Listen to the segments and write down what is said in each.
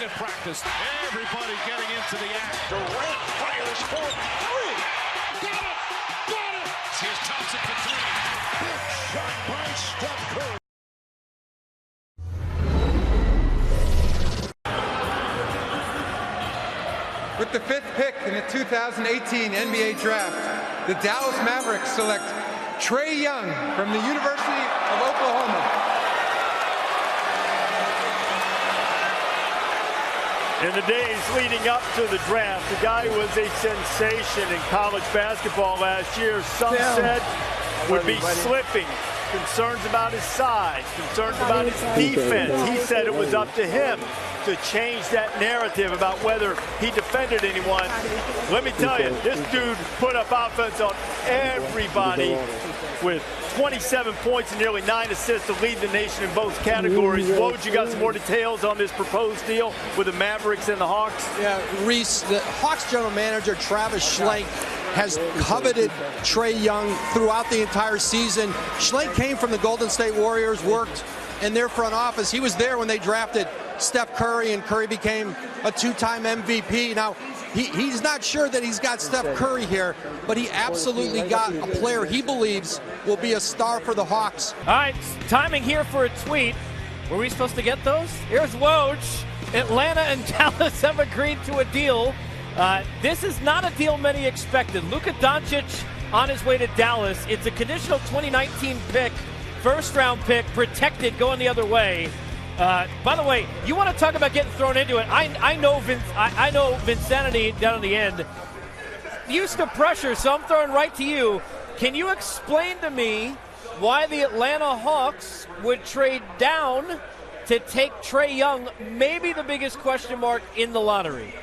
at practice. Everybody getting into the act. Durant fires for three. Got it! Got it! Here's Thompson for three. Big shot by Steph Curry. With the 5th pick in the 2018 NBA Draft, the Dallas Mavericks select Trae Young from the University of Oklahoma. In the days leading up to the draft, the guy who was a sensation in college basketball last year, some said would be slipping. Concerns about his size, concerns about his defense. He said it was up to him to change that narrative about whether he defended anyone. Let me tell you, this dude put up offense on everybody with 27 points and nearly 9 assists to lead the nation in both categories. Woj, you got some more details on this proposed deal with the Mavericks and the Hawks? Yeah, Reese, the Hawks general manager, Travis Schlenk, has coveted Trae Young throughout the entire season. Schlenk came from the Golden State Warriors, worked in their front office. He was there when they drafted Steph Curry, and Curry became a 2-time MVP. Now, he's not sure that he's got Steph Curry here, but he absolutely got a player he believes will be a star for the Hawks. All right, timing here for a tweet. Were we supposed to get those? Here's Woj. Atlanta and Dallas have agreed to a deal. This is not a deal many expected. Luka Doncic on his way to Dallas. It's a conditional 2019 pick, first-round pick, protected, going the other way. By the way, you want to talk about getting thrown into it. I know Vinsanity down in the end. Used to pressure, so I'm throwing right to you. Can you explain to me why the Atlanta Hawks would trade down to take Trae Young, maybe the biggest question mark in the lottery?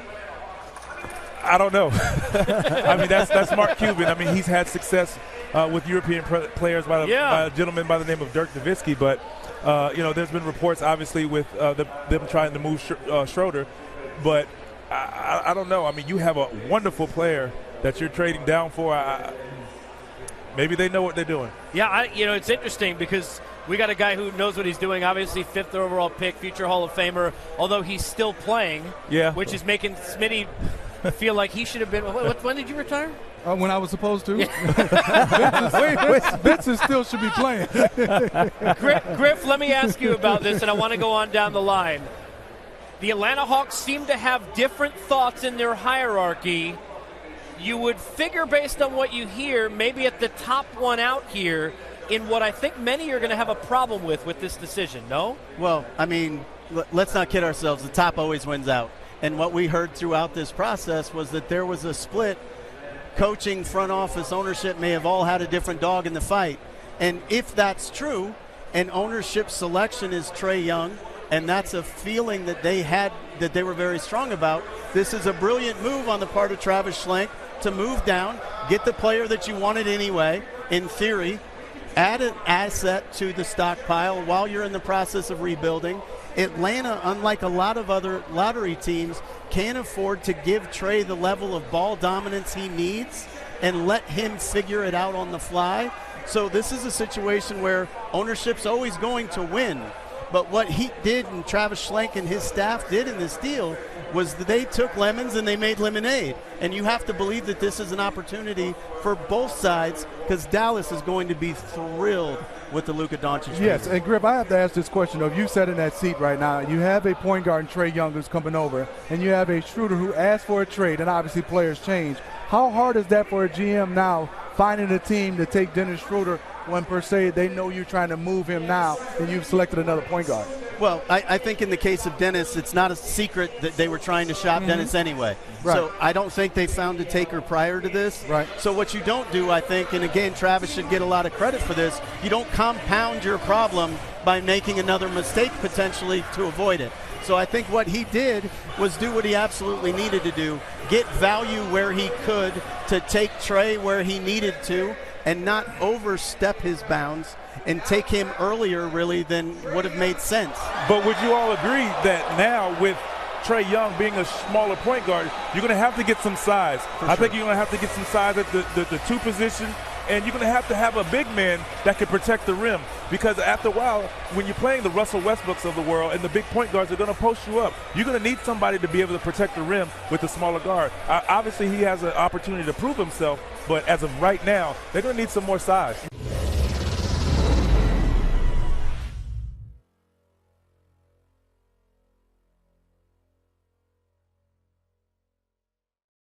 I don't know. I mean, that's Mark Cuban. I mean, he's had success with European players by a gentleman by the name of Dirk Nowitzki, but you know, there's been reports, obviously, with them trying to move Schroeder, but I don't know. I mean, you have a wonderful player that you're trading down for. Maybe they know what they're doing. Yeah, you know, it's interesting because we got a guy who knows what he's doing. Obviously, 5th overall pick, future Hall of Famer, although he's still playing, which is making Smitty feel like he should have been. When did you retire? When I was supposed to. Vincent still should be playing. Griff, let me ask you about this, and I want to go on down the line. The Atlanta Hawks seem to have different thoughts in their hierarchy. You would figure, based on what you hear, maybe at the top one out here in what I think many are going to have a problem with this decision, no? Well, I mean, let's not kid ourselves. The top always wins out. And what we heard throughout this process was that there was a split. Coaching, front office, ownership may have all had a different dog in the fight. And if that's true, and ownership selection is Trae Young, and that's a feeling that they had, that they were very strong about, this is a brilliant move on the part of Travis Schlenk to move down, get the player that you wanted anyway, in theory, add an asset to the stockpile while you're in the process of rebuilding. Atlanta, unlike a lot of other lottery teams, can't afford to give Trae the level of ball dominance he needs and let him figure it out on the fly. So this is a situation where ownership's always going to win. But what he did, and Travis Schlenk and his staff did in this deal, was that they took lemons and they made lemonade. And you have to believe that this is an opportunity for both sides, because Dallas is going to be thrilled with the Luka Doncic. Yes, and Griff, I have to ask this question. If you sat in that seat right now, you have a point guard in Trae Young who's coming over, and you have a shooter who asked for a trade, and obviously players change. How hard is that for a GM now, finding a team to take Dennis Schroeder when, per se, they know you're trying to move him now and you've selected another point guard? Well, I think in the case of Dennis, it's not a secret that they were trying to shop Dennis anyway. Right. So I don't think they found a taker prior to this. Right. So what you don't do, I think, and again, Travis should get a lot of credit for this, you don't compound your problem by making another mistake potentially to avoid it. So I think what he did was do what he absolutely needed to do, get value where he could to take Trae where he needed to and not overstep his bounds and take him earlier really than would have made sense. But would you all agree that now with Trae Young being a smaller point guard, you're going to have to get some size? I think you're going to have to get some size at the 2 position and you're going to have a big man that can protect the rim, because after a while, when you're playing the Russell Westbrooks of the world and the big point guards are going to post you up, you're going to need somebody to be able to protect the rim with the smaller guard. Obviously, he has an opportunity to prove himself, but as of right now, they're going to need some more size.